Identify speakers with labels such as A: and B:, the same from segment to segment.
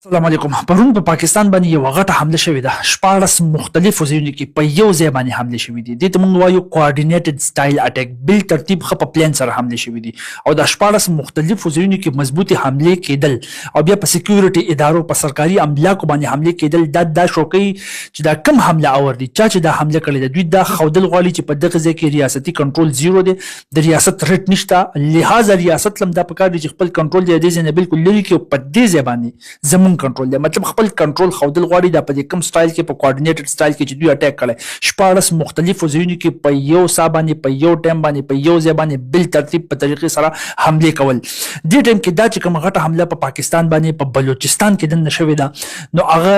A: السلام علیکم. پرون په پاکستان باندې یو غټه حمله شوې ده. 14 مختلفو ځایونو کې په یو ځای باندې حمله شوې دي. دې ته موږ وایو کوارډینیټډ سټایل اټیک، بل ترتیب ښه په پلان سره حمله شوې دي او د 14 مختلفو ځایونو کې مضبوطې حملې کېدل او بیا په سکیورټي ادارو په سرکاري املاکو باندې حملې کېدل دا شو کوي چې دا کم حمله اور دي چې دا حمله کړې ده. دوی دا ښودل غواړي چې په دغه ځای کې ریاستي کنټرول زیرو دی، د ریاست رټ نشته، لهذا ریاست لم دا پکار دی چې خپل کنټرول دی دې ځای نه بالکل لري کې په دې ځای باندې زمون کنټرول دی، مطلب خپل کنټرول خودل غواړي. دا په کوم سټایل کې په کوارډینیټډ سټایل کې چې دوی اٹیک کړي 14 مختلفو ځایونو کې په یو سا باندې په یو ټایم باندې په یو ځای باندې بل ترتیب په طریقې سره حمله کول. دې ټایم کې دا چې کوم غټه حمله په پاکستان باندې په بلوچستان کې دنه شوې ده، نو هغه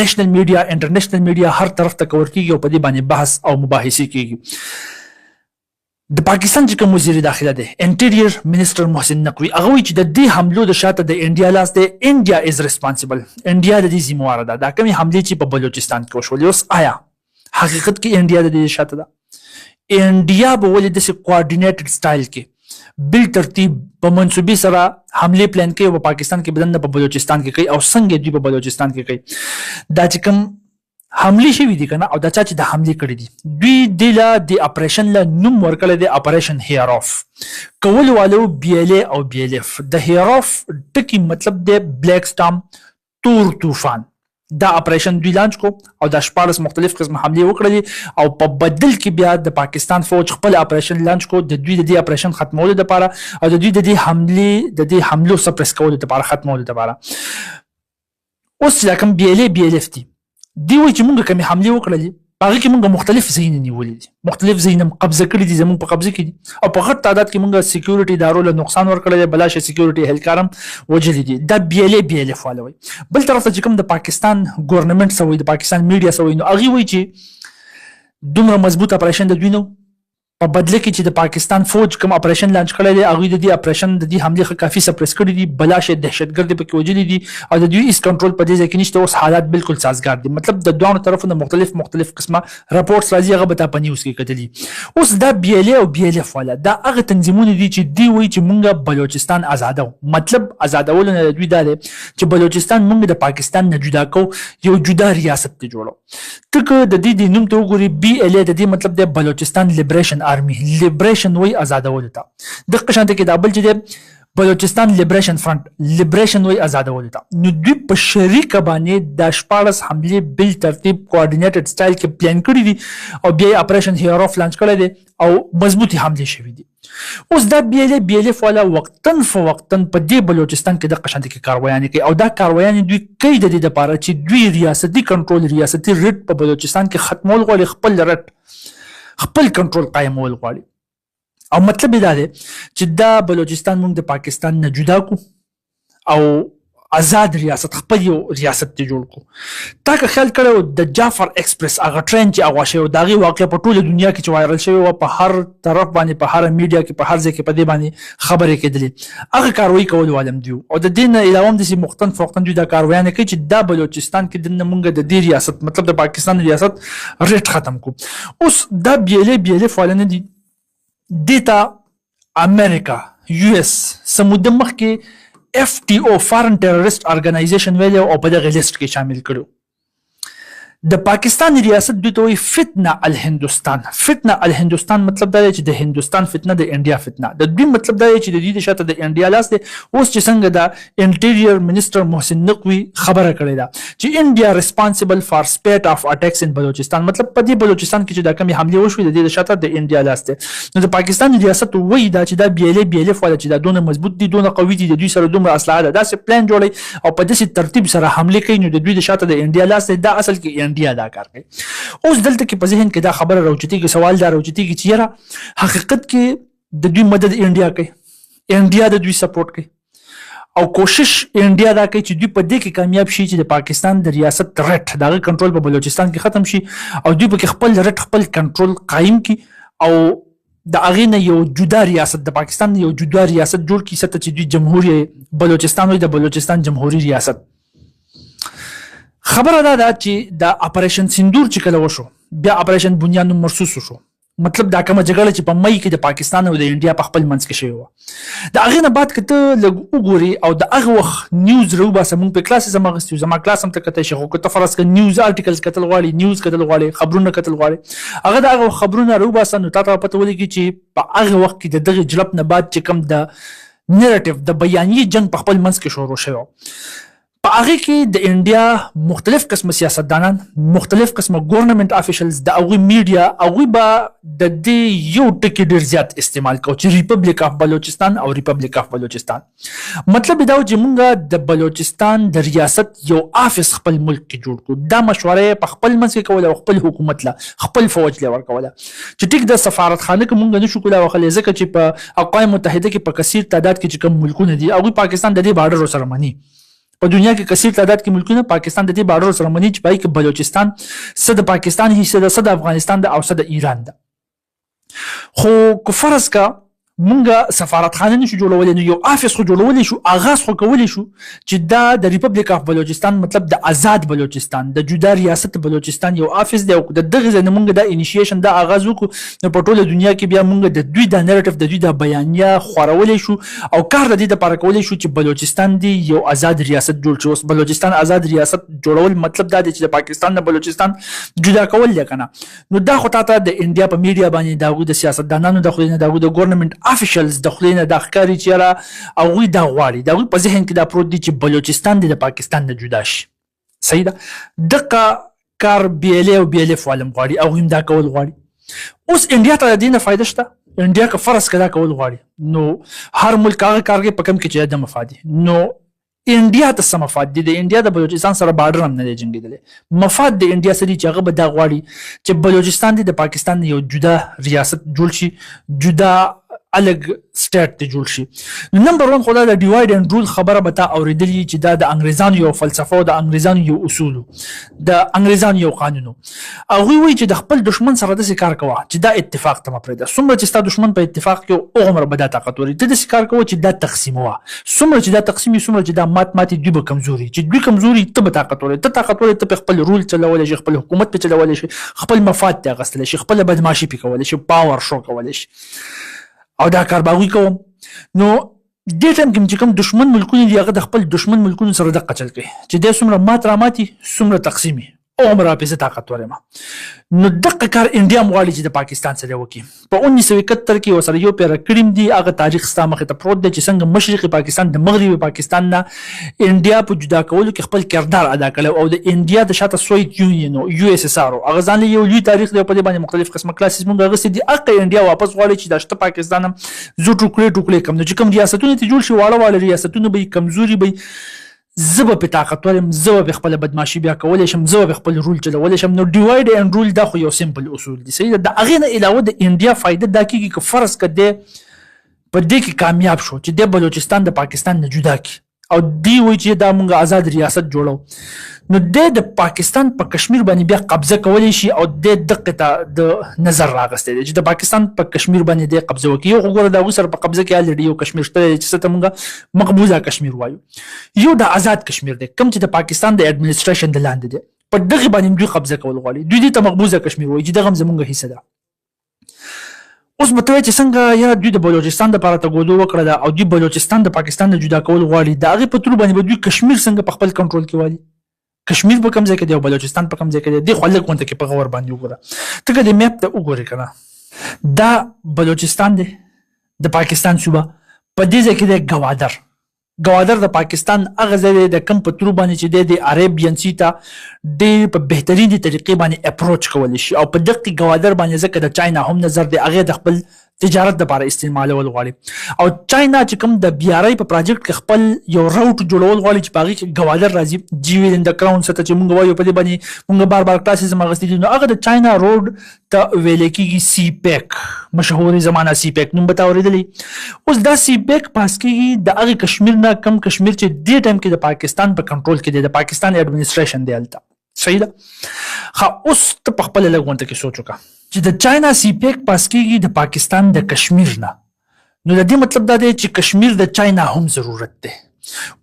A: نېشنل میډیا انټرنیشنل میډیا هر طرف ته کور کیږي او په دې باندې بحث او مباحثه کیږي. د پاکستان چې کوم وزیر داخله دی انټیریر منسٹر محسن نقوی، هغه وایي چې د دې حملو د شاته د انډیا لاس دی، انډیا از ریسپانسیبل، انډیا د دې ذمہواره ده. دا کومې حملې چې په بلوچستان کې وشولې، اوس آیا حقیقت کې انډیا د دې شاته ده؟ انډیا به ولې داسې کوارډینیټډ سټایل کې بل ترتیب په منصوبې سره حملې پلان کوي او په پاکستان کې بدن په بلوچستان کې کوي او څنګه دوی په بلوچستان کې کوي؟ دا چې کوم حمله شوې دي کنه او دا چې د حمله کړې دي، دوی د اپریشن له نوم ورکړی دی اپریشن هیر اف کول والو بی ال ای او بی ال اف. د هیر اف ټکی مطلب دی بلیک سټام، تور طوفان. دا اپریشن دوی لانچ کو او د 14 مختلف قسم حمله وکړلې او په بدل کې بیا د پاکستان فوج خپل اپریشن لانچ کو د دوی د دې اپریشن ختمولو لپاره او د دوی د دې حملو سپریس کولو لپاره ختمولو لپاره. اوس چې کوم بی ال ای بی ال اف دي، دی وایي چې موږ کومې حملې وکړلې په هغې کې موږ مختلف ځایونه نیولي دي، مختلف ځایونه قبضه کړي دي، زموږ په قبضه کې دي او په غټ تعداد کې موږ سکیورټي ادارو له نقصان ورکړی دی، بلاشه سکیورټي اهلکار هم وژلي دي. دا بی ال ای بی ال اف والا وایي. بل طرف ته چې کوم د پاکستان ګورنمنټ څه وایي، د پاکستان میډیا څه وایي، نو هغې وایي چې دومره مضبوط اپریشن د دوی نه په بدله کې چې د پاکستان فوج کوم اپریشن لانچ کړی دی، هغوی د دې اپریشن د دې حملې ښه کافي سپریس کړي دي، بلاشه دهشتګرد پکې وژلي دي او د دوی هېڅ کنټرول په دې ځای کې نشته. اوس حالات بالکل سازګار دي، مطلب د دواړو طرفو نه مختلف قسمه راپورټس راځي، هغه به تا په نیوز کې کتلي. اوس دا بی ال ای او بی ال اف والا دا هغه تنظیمونه دي چې دوی وایي چې موږ بلوچستان آزادو، مطلب آزادولو نه دوی دا دی چې بلوچستان موږ د پاکستان نه جدا کو، یو جدا ریاست ته جوړو. ته که د دې نوم ته وګورې بی ال ای د دې مطلب دی بلوچستان لیبریشن آرمي، لیبریشن وایي آزادولو ته. دغه شانته کې دا بل چې دی بلوچستان لیبریشن فرنٹ، لیبریشن وایي آزادولو ته. نو دوی په شریکه باندې د 14 حملې بل ترتیب کوارډینیټډ سټایل کې پلان کړي دي او بیا اپریشن هیر اف لانچ کړی دی او مضبوطې حملې شوي دي. اوس دا بی ال ای بی ال اف والا وقتن فوقتن په دې بلوچستان کې دغه شانته کې کاروایانې کوي او دا کاروایانې دوی کوي د دې دپاره چې دوی ریاستي کنټرول، ریاستي رټ په بلوچستان کې ختمول غواړي، خپل رټ خپل کنټرول قایمول غواړي. او مطلب دا دی چې دا بلوچستان موږ د پاکستان نه جدا کو او آزاد ریاست، خپل یو ریاست ته جوړ کو. تا که خیال کړی د جعفر ایکسپریس هغه ټرین چې اغوا شوی د هغې واقع په ټوله دنیا کې چې وایرل شوی وه، په هر طرف باندې په هر میډیا کې په هر ځای کې په دې باندې خبرې کېدلې، هغه کاروایي کول والم دوی او د دې نه علاوه هم داسې مختن فوقتن دوی دا کاروایانې کوي چې دا بلوچستان کې دننه موږ د دې ریاست مطلب د پاکستان ریاست ریټ ختم کو. اوس دا بی ال ای بی ال اف والا نه دي، دې ته امریکا یو اس سموده مخکې اف ټي او فارن ټیرریسټ ارګنایزیشن ویلی او په دغه لیست کې شامل کړو. د پاکستان ریاست دوی ته وایي فتنه الهندوستان. فتنه الهندوستان مطلب دا دی چې د هندوستان فتنه د انډیا فتنه، د دوی مطلب دا دی چې د دوی د شاته د انډیا لاس دی. اوس چې څنګه د انټیریر منسټر محسن نقوی خبره کړې ده چې انډیا ریسپانسیبل فار سپیټ اف اټیکس ان بلوچستان، مطلب په دې بلوچستان کې چې دا کومې حملې وشوې د دې د شاته د انډیا لاس دی. نو د پاکستان ریاست وایي دا چې دا بی ال ای بی ال اف والا چې دا دونه مضبوط دي، دونه قوي دي، د دوی سره دومره اسلحه ده، داسې پلان جوړوي او په داسې ترتیب سره حملې کوي، نو د دوی د شاته د انډیا لاس دی. دا اصل کې انډیا دا کار کوي. اوس دلته کې په ذهن کې دا خبره راوچتېږي، سوال دا راوچتېږي چې یاره حقیقت کې د دوی مدد انډیا کوي، انډیا د دوی سپورټ کوي او کوشش انډیا دا کوي چې دوی په دې کې کامیاب شي چې د پاکستان د ریاست رټ د هغه کنټرول په بلوچستان کې ختم شي او دوی پکې خپل رټ خپل کنټرول قایم کړي او د هغې نه یو جدا ریاست، د پاکستان یو جدا ریاست جوړ کړي، څه چې دوی جمهوریت بلوچستان وایي، د بلوچستان جمهوري ریاست. خبره دا ده چې د اپریشن سندور چې کله وشو، بیا اپریشن بنیان مرصوص وشو، مطلب دا کومه جګړه چې په مئی کې د پاکستان او د انډیا په خپل منځ کې شوې وه د هغې نه بعد که ته لږ وګورې او د هغه وخت نیوز راوباسه مونږ په کلاس هم اخیستي زما کلاس هم ته کتی شي خو که ته فرض کړه نیوز آرټیکلز کتل غواړې نیوز کتل غواړې خبرونه کتل غواړې هغه د هغه خبرونه راوباسه نو تا ته به پته ولګي چې په هغه وخت کې د دغې جلب نه بعد چې کوم د نیریټیو د بیانیې جنګ په خپل منځ کې شروع شوی په هغې کې د انډیا مختلف قسمه سیاستدانان مختلف قسمه ګورنمنټ افیشلز د هغوی میډیا هغوی به د دې یو ټکي ډېر زیات استعمال کوو چې ریپبلیک اف بلوچستان او ریپبلیک اف بلوچستان مطلب دا و چې موږ د بلوچستان د ریاست یو آفس خپل ملک کې جوړ کړو دا مشوره یې په خپل منځ کې کوله او خپل حکومت له خپل فوج له ورکوله چې ټیک د سفارتخانه کې موږ نشو کولی وخلی ځکه چې په اقوام متحده کې په کثیر تعداد کې چې کوم ملکونه دي هغوی پاکستان د دې بارډر سره مني په دنیا کې کثیر تعداد کې ملکونه پاکستان د دې بارډر سره مني چې پای کې بلوچستان څه د پاکستان حصه ده څه د افغانستان ده او څه د ایران ده خو که فرض کا مونږه سفارتخانه نشو جوړولی نو یو آفس خو جوړولی شو آغاز خو کولی شو چې دا د ریپبلیک اف بلوچستان مطلب د آزاد بلوچستان د جدا ریاست بلوچستان یو آفس دی او د دغه ځای نه مونږ دا انیشیشن دا آغاز وکړو نو په ټوله دنیا کې بیا مونږ د دوی دا نیریټیو د دوی دا بیانیه خورولی شو او کار د دې دپاره کولی شو چې بلوچستان دی یو آزاد ریاست جوړ شي اوس بلوچستان آزاد ریاست جوړول مطلب دا دی چې د پاکستان نه بلوچستان جدا کول دی که نه نو دا خو تا ته د انډیا په میډیا باندې د هغوی د سیاستدانانو د خولې نه د هغوی د ګورنمنټ افیشلز د خولې نه دا ښکاري چې یاره هغوی دا غواړي د هغوی په ذهن کې دا پروت دی چې بلوچستان دی د پاکستان نه جدا شي صحیح ده دغه کار بی ال ای او بی ال اف والم غواړي هغوی هم دا کول غواړي اوس انډیا ته د دې نه فایده شته انډیا که فرض که دا کول غواړي نو هر ملک هغه کار کوي په کوم کې چې د مفاد نو انډیا ته څه مفاد دي د انډیا د بلوچستان سره بارډر هم نه دی جنګېدلی مفاد د انډیا څه دي چې هغه به دا غواړي چې بلوچستان دی د پاکستان یو جدا ریاست جوړ شي جدا الګ سټیټ ته جوړ شي نمبر 1 خو دا د ډیوایډ اند رول خبره به تا اورېدلې چې دا د انګریزانو یو فلسفه او د انګریزانو یو اصول د انګریزانو یو قانون هغوی وایي چې د خپل دشمن سره داسې کار کوه چې دا اتفاق ته مه پرېږده څومره چې ستا دشمن په اتفاق کې هغومره به دا طاقت ولري ته داسې کار کوه چې دا تقسیموه څومره چې دا تقسیم وي څومره چې دا ماتې دوی به کمزوري چې دوی کمزوري ته به طاقت ولري ته طاقت ولري ته په خپل رول چلولی شي خپل حکومت پې چلولی شي خپل مفاد ته اخیستلی شي خپله بدماشي پې کولی شي پاور شو کولی شي او دا کار به هغوی کوم نو دې ټایم کې چې کوم دشمن ملکونه دي هغه د خپل دشمن ملکونو سره دقه چل کوي چې دی څومره مات راماتي څومره تقسیمي هغومره راپسې طاقت وریم نو دغه کار انډیا هم غواړي چې د پاکستان سره وکړي په 1971 کې ورسره یو پیره کړي هم دي هغه تاریخ ستا مخې ته پروت دی چې څنګه مشرقي پاکستان د مغربي پاکستان نه انډیا په جدا کولو کې خپل کردار ادا کړی او د انډیا د شاته سوویت یونین او یو اس اس ار هغه ځان له یو لوی تاریخ دی په دې باندې مختلف قسمه کلاسز مونږ اخیستي دي هغه انډیا واپس غواړي چې د شته پاکستان هم زه ټوکړې کم نو چې کوم ریاستونه ته جوړ شي واړه ریاستونه به کمزوري به زه به پې طاقت ولرم زه به خپله بدماشي بیا کولی شم زه به خپل رول چلولی شم نو ډیوایډ اند رول دا خو یو سمپل اصول دی صحیح ده د هغې نه علاوه د انډیا فایده دا کېږي که فرض که دی په دې کې کامیاب شو چې دی بلوچستان د پاکستان نه جدا کړي او دی وایي چې دا موږ آزاد ریاست جوړو نو د پاکستان په کشمیر باندې بیا قبضه کولی شي او د دقه ته د نظر راغستی دی چې د پاکستان په کشمیر باندې د قبضه وکړي یو خو ګوره د هغوی سره په قبضه کې الریډي یو کشمیر شته دی چې څه ته موږ مقبوضه کشمیر وایو یو د آزاد کشمیر دی کوم چې د پاکستان د اډمنسټریشن د لاندې دی په دغې باندې دوی قبضه کول غواړي دوی دې ته مقبوضه کشمیر وایي چې دغه هم زموږ حصه ده اوس به ته وایې چې څنګه یا دوی د بلوچستان دپاره تګودو وکړه ده او دوی بلوچستان د پاکستان نه جدا کول غواړي د هغې په تور باندې به دوی کشمیر څنګه په خپل کنټرول کې والي کشمیر په کوم ځای کې دی او بلوچستان په کوم ځای کې دی دې خو هلک غونته کې په غور باندې وګوره ته که د میپ ته وګورې که نه دا بلوچستان دی د پاکستان صوبه په دې ځای کې دی ګوادر د پاکستان هغه ځای دی د کوم په تور باندې چې دی د عربین سی ته ډېر په بهترینې طریقې باندې اپروچ کولی شي او په دقې ګوادر باندې ځکه د چاینا هم نظر دی هغې د خپل تجارت دپاره استعمالول غواړي او چاینا چې کوم د بي ار آی په پراجکټ کې خپل یو راوټ جوړول غواړي چې په هغې کې ګوادر راځي جیویل ان د کراون څه ته چې مونږ وایو په دې باندې مونږ بار کلاسز هم اخیستي دي نو هغه د چاینا روډ ته ویلی کېږي سی پیک مشهورې زمانه سی پیک نوم به تا اورېدلی اوس دا سی پیک پاس کېږي د هغې کشمیر نه کم کشمیر چې دې ټایم کې د پاکستان په کنټرول کې دی د پاکستان اډمنسټریشن دی هلته صحیح ده ښه اوس ته په خپله لږ غونته کې سوچ وکړه چې د چاینا سی پیک پاس کېږي د پاکستان د کشمیر نه نو د دې مطلب دا دی چې کشمیر د چاینا هم ضرورت دی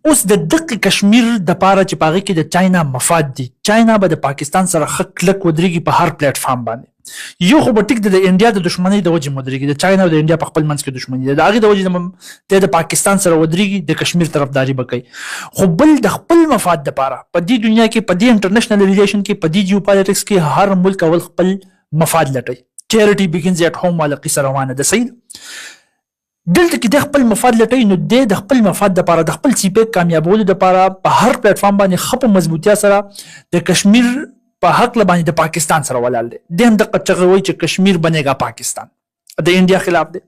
A: اوس د دقه کشمیر د پاره چې پاغي کې د چاینا مفاد دي، چاینا به د پاکستان سره خک کلک ودرېږي په هر پلیټ فارم باندې. یو خو به ټیک د انډیا د دښمنۍ د وجې مدرېږي، د چاینا او د انډیا په خپل منځ کې دښمني ده، د هغې د وجې د پاکستان سره ودرېږي، د کشمیر طرفداري به کوي. خو بل د خپل مفاد دپاره په دې دنیا کې، په دې انټرنیشنل ریلیشن کې، په دې جیو پالیټکس کې هر ملک اول خپل مفاد لټوي. چیریټي بیګنز ایټ هوم والا قصه روانه ده. صحیح دلته کې د خپل مفاد لټوي، نو د خپل مفاد دپاره د خپل سیپیک کامیابولو دپاره په هر پلیټ فارم باندې ښه په مضبوطیا سره د کشمیر په حق باندې د پاکستان سره ولاړ دی. د هم دقه چغه وایي چې کشمیر بنېږي پاکستان د انډیا خلاف دی.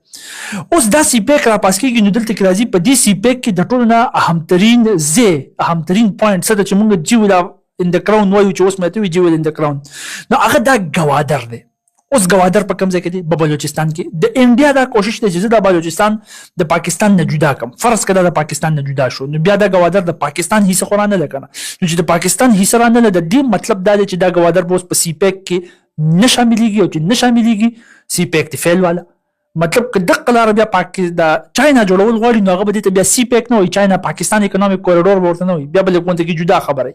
A: اوس دا سیپیک را پاس کېږي، نو دلته کې راځي په دې سیپیک کې د ټولو نه اهمترین پوینټ څه ده چې موږ جیول ان د کراون وایو، چې اوس مې ته وي جیول ان د کراون، نو هغه دا ګوادر دی. اوس ګوادر په کوم ځای کې دی؟ په بلوچستان کې. د انډیا دا کوشش دی چې زه د بلوچستان د پاکستان نه جدا کړم. فرض کړه د پاکستان نه جدا شو، نو بیا دا ګوادر د پاکستان حصه خو رانه ده که نه؟ نو چې د پاکستان حصه رانه ده، د دې مطلب دا دی چې دا ګوادر به اوس په سی پیک کې نه شاملېږي، او چې نه شاملېږي سی پیک دی فیل والا. مطلب که دقه لاره بیا د چاینا جوړول غواړي، نو هغه به دې ته بیا سی پیک نه وایي، چاینا پاکستان اکنامک کوریډور به ورته نه وایي، بیا به لږ غونډه کې جدا خبره.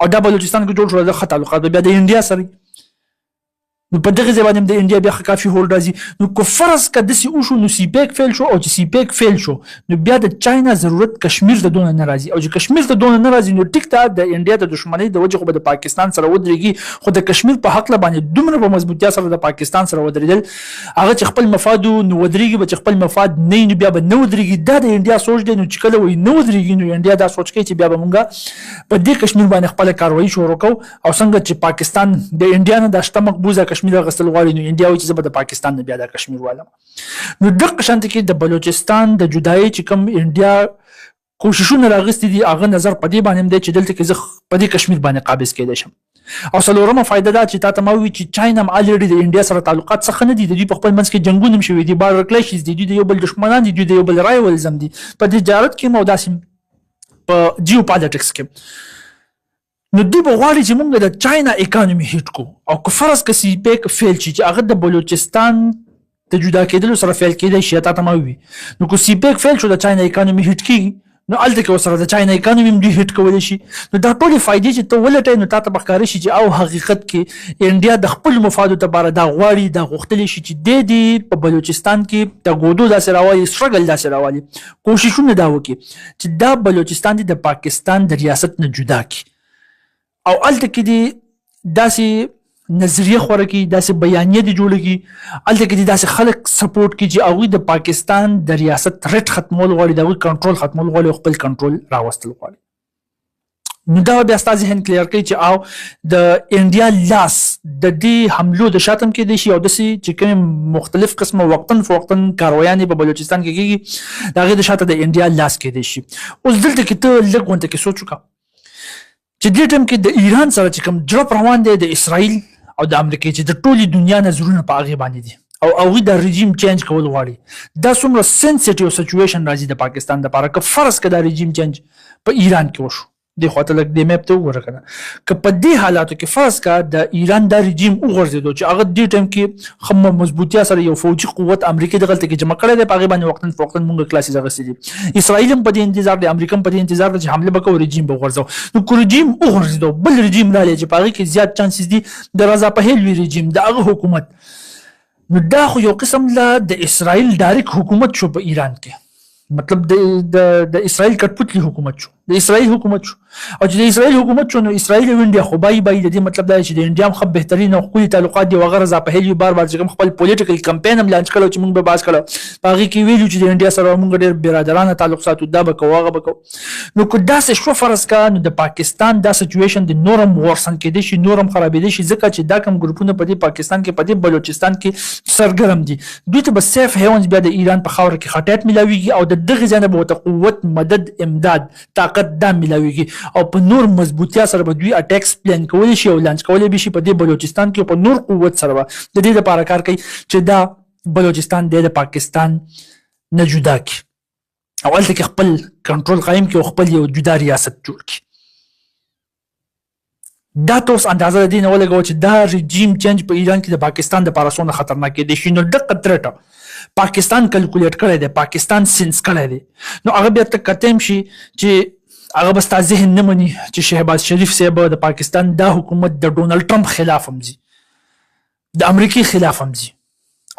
A: او دا بلوچستان کې جوړ شو، د ښه تعلقات بیا د انډیا سره، نو په دغه ځای باندې د انډیا بیا کافي هولډ راځي. نو که فرض که داسې وشو، نو سی پیک فیل شو، او چې سی پیک فیل شو، نو بیا د چاینا ضرورت کشمیر ته دونه نه راځي، او چې کشمیر ته دونه نه راځي، نو ټیک ته د انډیا د دښمنۍ د وجې خو به د پاکستان سره ودرېږي، خو د کشمیر په حق باندې دومره په مضبوطیا سره د پاکستان سره ودرېدل، هغه چې خپل مفاد نو ودرېږي به، چې خپل مفاد نه وي نو بیا به نه ودرېږي. دا د انډیا سوچ دی. نو چې کله وایي نه ودرېږي، نو انډیا دا سوچ کوي چې بیا به مونږ په دې کشمیر باندې خپله کاروایي شروع کوو، او څنګه چې پاکستان د انډیا نه دا شته مقبوضه کشمیر اخیستل غواړي، نو انډیا وایي چې زه به د پاکستان نه بیا دا کشمیر والم. نو دغه شانته کې د بلوچستان د جدایۍ چې کوم انډیا کوششونه راغستې دي، هغه نظر په دې باندې دی چې دلته کې زه په دې کشمیر باندې قابض کېدی شم. او څلورمه فایده دا چې تا ته ما ووایي چې چاینا هم الریډي د انډیا سره تعلقات څخه نه دي، د دوی په خپل منځ کې جنګونه هم شوي دي، بارډر کلیشز دي، دوی د یو بل دښمنان دي، دوی د یو بل رایولز هم دي په تجارت کې او داسې په جیو پالیټکس کې. نو دوی به غواړي چې موږ د چاینا اکانومي هیټ کو، او که فرض که سی پیک فیل شي چې هغه د بلوچستان د جدا کېدلو سره فیل کېدی شي، تا ته ما ووایي، نو که سی پیک فیل شو د چاینا اکانومي هیټ کېږي، نو هلته کې ورسره د چاینا اکانومي هم دوی هیټ کولی شي. نو دا ټولې فایدې چې ته ولټوې، نو تا ته به ښکاره شي چې او حقیقت کې انډیا د خپل مفادو دپاره دا غواړي، دا غوښتلی شي چې دی دې په بلوچستان کې د ګودو داسې راوالي، سټرګل داسې راوالي، کوششونه دا وکړي چې دا بلوچستان دې د پاکستان د ریاست نه جدا کړي، او هلته کې دې داسې نظریه خوره کړي، داسې بیانیه دې جوړه کړي، هلته کې دې داسې خلک سپورټ کړي چې هغوی د پاکستان د ریاست رټ ختمول غواړي، د هغوی کنټرول ختمول غواړي، او خپل کنټرول راوستل غواړي. نو دا بیا ستا ذهن کلیر کوي چې او د انډیا لاس د دې حملو د شاتم کېدی شي، او داسې چې کوم مختلف قسمه وقتن فوقتن کارویانې په بلوچستان کې کېږي، د هغې د شاته د انډیا لاس کېدی شي. اوس دلته کې ته لږ غونته کې سوچ وکړه چې دې ټایم کې د ایران سره چې کوم جړپ روان دی، د اسرائیل او د امریکا چې د ټولې دنیا نظرونه په هغې باندې دي، او هغوی د رژیم چینج کول غواړي، دا څومره سینسیټیو سچویشن راځي د پاکستان دپاره. که فرض که دا رژیم چینج په ایران کې وشو، دې خواته لږ دې میپ ته وګوره که نه، که په دې حالاتو کې فرض که د ایران دا رژیم وغورځېدو چې هغه دې ټایم کې ښه مضبوطیا سره یو فوجي قوت امریکې دغلته کې جمع کړی دی، په هغې باندې وقتن فوقتن مونږ کلاسز اخیستي دي، اسرائیل هم په دې انتظار دی، امریکا هم په دې انتظار دی چې حمله به کوو، رژیم به وغورځو. نو که رژیم وغورځېدو، بل رژیم رالی چې په هغې کې زیات چانسز دي د رضا پهلوي رژیم، د هغه حکومت، نو دا خو یو قسم له د اسرائیل ډایرکټ حکومت شو په ایران کې، مطلب د اسرائیل کټپوتلی حکومت شو، د اسرائیل حکومت شو، او چې د اسرائیل حکومت شو، نو اسرائیل او انډیا خو بای د دې مطلب دا چې د انډیا هم ښه بهترین او ښکلي تعلقات دي، او هغه رضا پهلوي بار چې کوم خپل پولیټیکل کمپین هم لانچ کړی چې موږ به بحث کړی، په هغې کې ویلو چې د انډیا سره موږ ډېر برادرانه تعلق ساتو، دا به کوو هغه به کوو. نو که داسې شوه فرض کړه، نو د پاکستان دا سچویشن د نور هم ورسن کېدی شي، نور هم خرابېدی شي، ځکه چې دا کوم ګروپونه په دې پاکستان کې، په دې بلوچستان کې سرګرم دي، دوی ته به سیف هیونز بیا د ایران په خاوره کې خټیات میلاویږي، او د دغې ځای نه به ورته قوت، مدد، امداد، طاقت دا میلاویږي، او په نور مضبوطیا سره به دوی اټیکس پلان کولی شي او لانچ کولی به شي په دې بلوچستان کې، په نور قوت سره به د دې لپاره کار کوي چې دا بلوچستان د پاکستان نه جدا کړي، او هلته کې خپل کنټرول قایم کړي، او خپل یو جدا ریاست جوړ کړي. دا ته اوس اندازه د دې نه ولګوه چې دا رژیم چینج په ایران کې د پاکستان دپاره څومره خطرناک کېدی شي. نو دغه ترټه پاکستان کلکولیټ کړی دی، پاکستان سینس کړی دی. نو هغه بیا ته کتیم شي چې هغه بس تا ذهن نه مني چې شهباز شریف صاحب د پاکستان دا حکومت د ډونلډ ټرمپ خلاف هم ځي، د امریکای خلاف هم ځي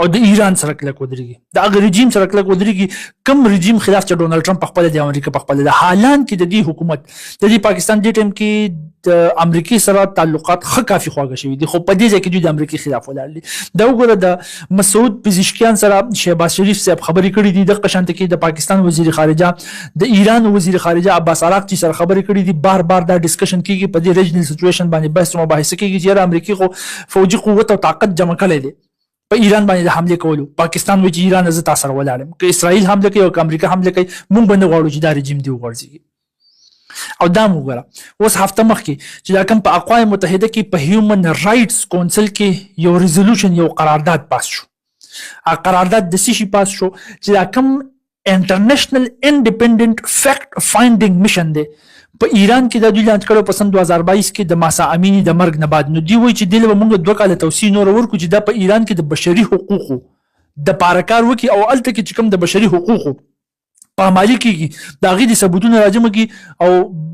A: او د ایران سره کلک ودرېږي، د هغه رژیم سره کلک ودرېږي کوم رژیم خلاف چې ډونلډ ټرمپ په خپله د امریکا په خپله ده. حالان کې د دې حکومت د دې پاکستان دې ټایم کې د امریکای سره تعلقات ښه کافي خواږه شوي دي، خو په دې ځای کې دوی د امریکای خلاف ولاړ دي. دا وګوره د مسعود پزشکیان سره شهباز شریف صاحب خبرې کړي دي، دغه شانته کې د پاکستان وزیر خارجه د ایران وزیر خارجه عباس عراقچي سره خبرې کړي دي. بار بار دا ډسکشن کیږي په دې ریجنل سچویشن باندې بحث او مباحثه کیږي چې امریکای خو فوجي قوت او طاقت جمع کړی دی په ایران باندې د حمله کولو. پاکستان وایي چې ایران زه تاسو سره ولاړم، که اسرائیل حمله کوي او که امریکا حمله کوي موږ به نه غواړو چې دا رژیم دی وغورځېږي. او دا وګوره اوس هفته مخکې چې دا کوم په اقوام متحده کې په هیومن رایټس کونسل کې یو ریزولوشن یو قرارداد پاس شو. هغه قرارداد د څه شي پاس شو چې دا کوم انټرنیشنل انډیپندنت فیکټ فایندینګ میشن دی په ایران کې د دوی لانچ کړو په سن 2022 کې د ماسا امینی د مرګ نه بعد. نو دوی وایي چې دلته موږ 2 کاله توسیع نور ورکو چې دا په ایران کې د بشري حقوقو د پارکار وکي او الته کې چې کوم د بشري حقوقو پامالي کیږي دا غي د ثبوتونو راجمه کی او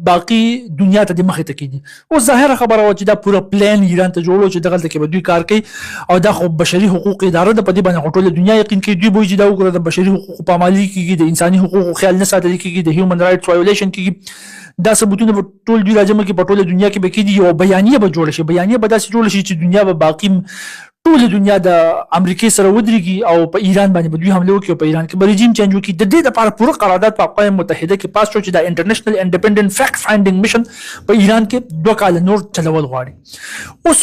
A: باقی دنیا ته د مخه ته کیږي. او ظاهره خبره و چې دا پورا پلان ایران ته جوړو چې دغه کې به دوی کار کوي او دا خو بشري حقوق اداره د پدې باندې ټول دنیا یقین کوي دوی وایي چې دا وګوره د بشري حقوق پامالي کیږي، د انساني حقوقو خیال نه ساتل کیږي، د هیومن رائټس وایولیشن کیږي. دا ثبوتونه ټول دوی راجمه کې په ټوله دنیا کې به کېدي او بیانیه به جوړ شي، بیانیه به داسې جوړ شي چې دنیا به باقی ټول دنیا د امریکای سره ودرېږي او په ایران باندې به دوی حمله وکړي او په ایران کې به رژیم چینج وکړي. د دې لپاره پوره قرارداد په اقوام متحده کې پاس شو چې د انټرنیشنل انډیپندنت فیکټ فایندینګ میشن په ایران کې 2 کال نور چلول غواړي. اوس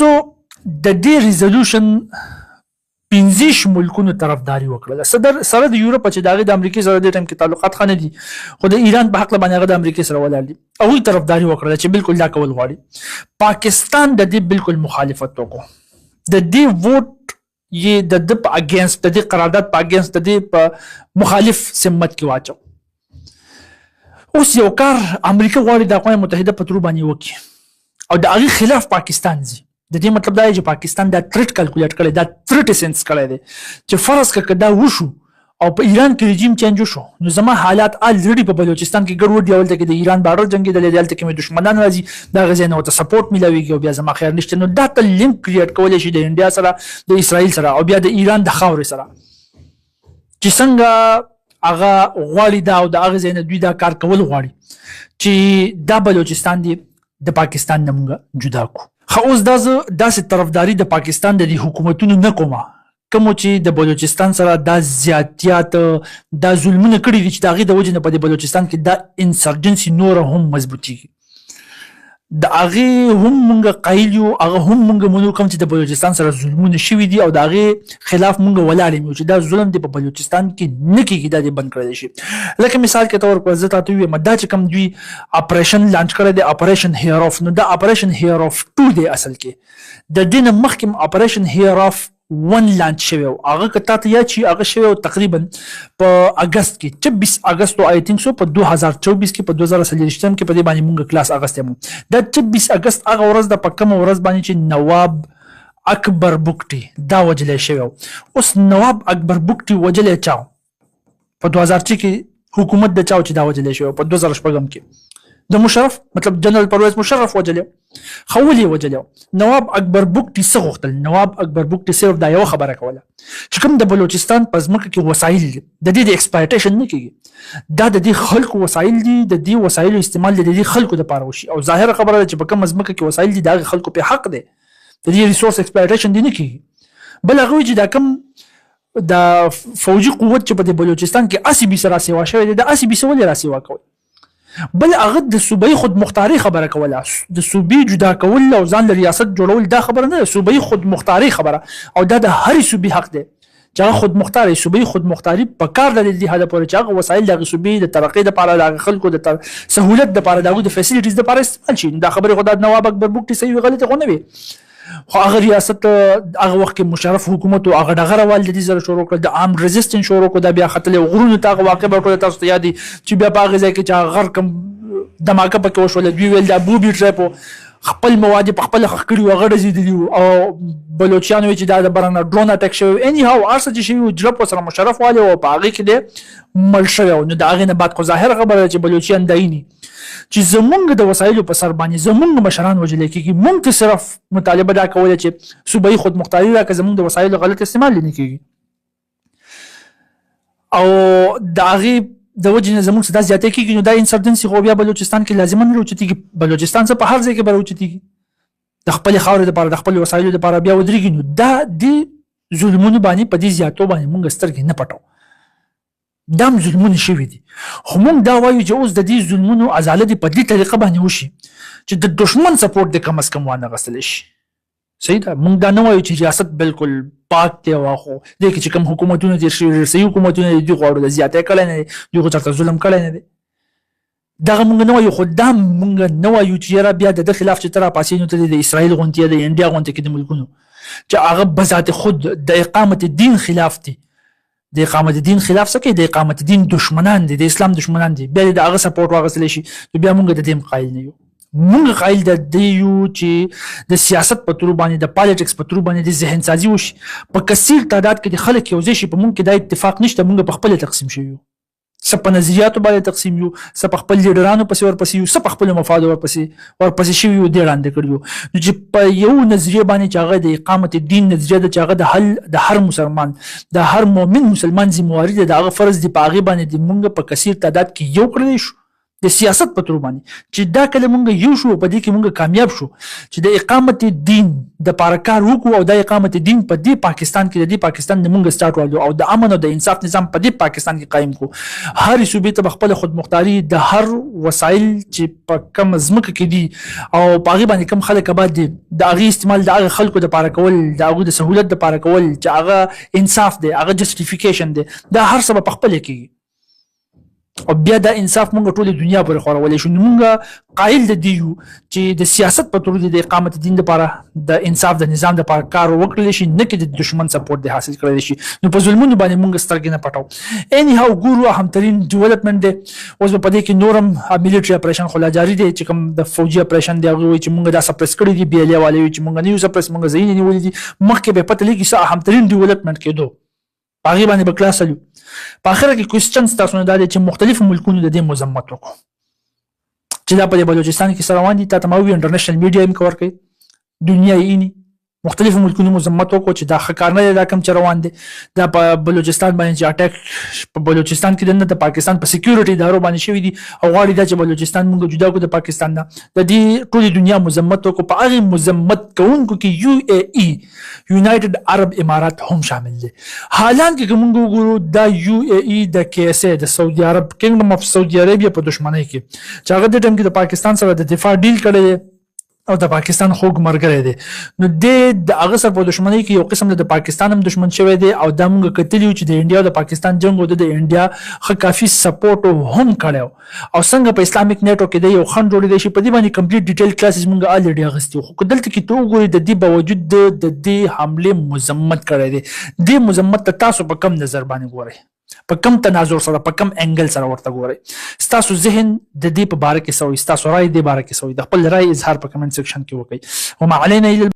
A: د دې ریزولوشن 15 ملکونو طرفداري وکړه سره د یورپ چې دغه د امریکای سره د ټیم کې تعلقات خنه دي، خو د ایران په حق باندې هغه د امریکای سره ولاړ دي او هی طرفداري وکړه چې بالکل دا کول غواړي. پاکستان د دې بالکل مخالفت وکړو، د دې ووټ یې د په اگینست د دې قرارداد په اگینست د دې په مخالف سمت کې واچو. اوس یو کار امریکا غواړي د اقوام متحده په تور باندې وکړي او د هغه خلاف پاکستان ځي. د دې مطلب دا دی چې پاکستان دا تھریټ کیلکولیټ کړي، دا تھریټ سنس کړي دي چې فرض کړه دا وشو او په ایران کې رژیم چینج وشو نو زما حالات الریډي په بلوچستان کې ګډوډ دی، ولته کې د ایران بارډر جنگي د لیدل ته کې دشمنان راځي دا غزا نه ته سپورټ ملويږي او بیا زما خیر نشته. نو دا ته لینک کریټ کولای شي د انډیا سره د اسرائیل سره او بیا د ایران د خاورې سره چې څنګه هغه غواړي دا او د هغه ځای نه دوی دا کار کول غواړي چې دا بلوچستان دی د پاکستان نه موږ جدا کو. خو اوس داسې طرفداري د پاکستان د حکومتونو نه کومه کوم چې د بلوچستان سره دا زیاتیات دا ظلمونه کړي دي چې د هغې د وجې نه په بلوچستان کې دا انسرجنسي نوره هم مضبوطیږي. د هغې هم موږ قایل یو، هغه هم موږ منو کوم چې د بلوچستان سره ظلمونه شوي دي او د هغې خلاف موږ ولاړ یو چې دا ظلم دی په بلوچستان کې نه کېږي، دا دې بند کړی شي. لکه مثال کې طور پر زه تاته ووایم دا چې کوم دوی اپریشن لانچ کړی دی اپریشن هیر اف، نو دا اپریشن هیر اف 2 دی اصل کې د دې نه مخکې اپریشن هیر اف 1 لانچ شوی او هغه کته ته یا چې هغه شوی تقریبا په اگست کې 26 اگست آی تھنک سو په 2024 کې په 2023 کې په دې باندې مونږ کلاس اگست مو د 26 اگست هغه ورځ د پکم ورځ باندې چې نواب اکبر بوکټي دا وجلې شوی. اوس نواب اکبر بوکټي وجلې چاو په 2004 کې حکومت د چاو چې دا وجلې شوی په 2014 کې د مشرف مطلب جنرال پرویز مشرف وجلې خولي وجلې. نواب اکبر بوکټي څه غوښتل؟ نواب اکبر بوکټي صرف دا یو خبره کوله چې کوم د بلوچستان په ځمکه کې وسایل دي د دې د ایکسپلایټیشن نه کیږي، دا د دې خلکو وسایل دي، د دې وسایلو استعمال د دې خلکو لپاره وشي او ظاهر خبره ده چې په کوم ځمکه کې وسایل دي دا خلکو په حق دي، د دې ریسورس ایکسپلایټیشن دي نه کیږي. بل هغه چې دا کوم د فوجي قوت چې په بلوچستان کې اسی بي سره سیوا شوی دی د اسی بي سره سیوا کوي. بل هغه د صوبایي خود مختاري خبره کوله، د صوبې جدا کول او ځان له ریاست جوړول دا خبره نه، صوبایي خود مختاري خبره او دا د هر صوبې حق دی چې هغه خود مختاري صوبایي خود مختاري په کار د دې هدا پورې چې هغه وسایل د صوبې د ترقې لپاره د خلکو د سہولت لپاره د فیسیلیټیز لپاره استعمال شي. دا خبره خدای نواب اکبر بوکټي صحیح غلطه غو نه وي، خو هغه ریاست هغه وخت کې مشرف حکومت او هغه دغه والدې سره شروع کړ د عام ریزिस्टنس شروع کړ د بیا خطلې غرونو ته واقع به ټول تاسو ته یادي چې بیا په هغه ځای کې چې غر کم دماکه پکې وشول دوی ویل د بوبي ټریپ خپل مواد په خپل خخ کړي وغړ زیدلی او بلوچستان وی چې دا د برنه ډرون اٹیک شوی اني هاو ارسه چې شوی جرب سره مشرف والے او باغی کې د مل شوی نو دا غینه بعد خو ظاهر خبره چې بلوچستان دایني چې زمونږ د وسایلو په سر باندې زمونږ مشران وجل کېږي مونږ ته صرف مطالبه دا کوله چې صوبایي خود مختاري راکړي زمونږ د وسایلو غلط استعمال نه کېږي او دا غي د وجه زموږ څخه زیاته کېږي نو دا انسرجنسي خو بیا بلوچستان کې لازم نه راوچتيږي بلوچستان څخه په هر ځای کې براوچتيږي د خپل خاورې لپاره د خپل وسایلو لپاره بیا ودرېږي نو دا د ظلمونو باندې په دې زیاتو باندې موږ سترګې نه پټو دا ظلمونه شوي دي خو موږ دا وایو چې اوس د دې ظلمونو ازاله دي په دې طریقه باندې وشي چې د دشمن سپورټ د کم از کم وانه غوښتل شي صحیح ده موږ دا نه وایو چې ریاست بالکل پاک دی واخو دې کې چې کوم حکومتونه دي رسمي حکومتونه دي غواړي د زیاتې کړي نه دي دوی چرته ظلم کړي نه دي دغه موږ نه وایو خو دا موږ نه وایو چې را بیا د خلاف چې تر پاسې نو ته د اسرائیل غونټي د انډیا غونټي کې د ملکونو چې هغه بذات خود د اقامت الدین خلاف دي د اقامت الدین خلاف څه کوي د اقامت الدین دشمنان دي د اسلام دشمنان دي بیا د هغه سپورټ واغستل شي بیا موږ د دې قایل نه یو موږ قایل د دیو چې د سیاست په تور باندې د پالیټکس په تور باندې د ذهن سازي وشي په کثیر تعداد کې د خلک یو ځای شي په موږ کې د اتفاق نشته موږ په خپل تقسیم شو څه په نظریاتو باندې تقسیم یو څه په خپل لیډرانو پسې ورپسې یو څه په خپل مفاد ورپسې شي یو ډیر اند کړیو نو چې په یو نظریه باندې چې هغه د اقامت الدین نظریه د چې هغه د حل د هر مسلمان د هر مؤمن مسلمان ذمہواری د هغه فرض دی په هغه باندې د موږ په کثیر تعداد کې یو کړی شو د سیاست په تور باندې چې دا کله مونږ یو شو په دې کې مونږ کامیاب شو چې د اقامت الدین د پارکار وکړو او د اقامت الدین په دې پاکستان کې د دې پاکستان د مونږ سٹارټ والو او د امن او د انصاف نظام په دې پاکستان کې قائم کو هر صوبې ته خپل خود مختاري د هر وسایل چې په کم ځمکه کې دي او په هغه باندې کم خلک آباد دي د هغه استعمال د هغه خلکو د پاره کول د هغه د سہولت د پاره کول چې هغه انصاف دی هغه جسټیفیکیشن دی دا هر څه په خپل کې او بیا دا انصاف مونږ ټول دنیا پر خورولې شو مونږ قائل د دیو چې د سیاست په تور د اقامت دین لپاره د انصاف د نظام لپاره کار وکړل شي نه کې د دشمن سپورټ د حاصل کړل شي نو په ظلمونو باندې مونږ سترګې نه پټاو اني هاو ګورو همترین ډیولپمنٹ دی اوس په دې کې نورم ملټری اپریشن خلا جاری دی چې کوم د فوجي اپریشن دی هغه چې مونږ دا سپریس کړی دی بیلې والے چې مونږ نه یو سپریس مونږ زین نیولې دي مخکې به پته لګي چې همترین ډیولپمنٹ کېدو باغی باندې بکلاسلو په اخر کې کوېسچن تاسو نه دالې چې مختلفو ملکونو د دې مذمت وکړو چې دا په بلوچستان کې سره روان دي تا تماوي انټرنیشنل میډیا هم کور کوي دنیا یې مختلفو ملکونو مذمت وکړو چې دا ښه کار نه دی دا کوم چې روان دي دا په بلوچستان باندې چې اټیک په بلوچستان کې د پاکستان په سکیورټي ادارو باندې شوی دي او غواړي دا چې بلوچستان موږ جدا کړو د پاکستان نه د دې ټولې دنیا مذمت وکړو په هغه مذمت کوونکو کې یو اے ای یونایټډ عرب امارات هم شامل دي حالانکه موږ وګورو دا یو اے ای د کې اس د سعودي عرب کینګډم اف سعودي عربیا په دښمنۍ کې چې هغه د ټیم کې د پاکستان سره د دفاع ډیل کړی او د پاکستان خوګ مرګره دي نو د هغه سره په دښمنۍ کې یو قسم د پاکستان هم دښمن شوی دی او دا موږ کتلی چې د انډیا او د پاکستان جنگ او د انډیا خو کافي سپورټ هم کړو او څنګه په اسلامیک نیټو کې د یو خند جوړې دی چې په دې باندې کمپلیټ ډیټیل کلاسز موږ الریډي اغستو خو دلته کې ته وګورئ د دې باوجود د دې حمله مذمت کړی دی د مذمت تاسو په کم نظر باندې ګورئ په کم تناظر سره په کم انګل سره ورته ګورئ ستاسو ذهن د دې په باره کې سوي ستاسو رائے د باره کې سوي د خپل رائے اظهار په کمنټ سیکشن کې وکړئ وما علينا الا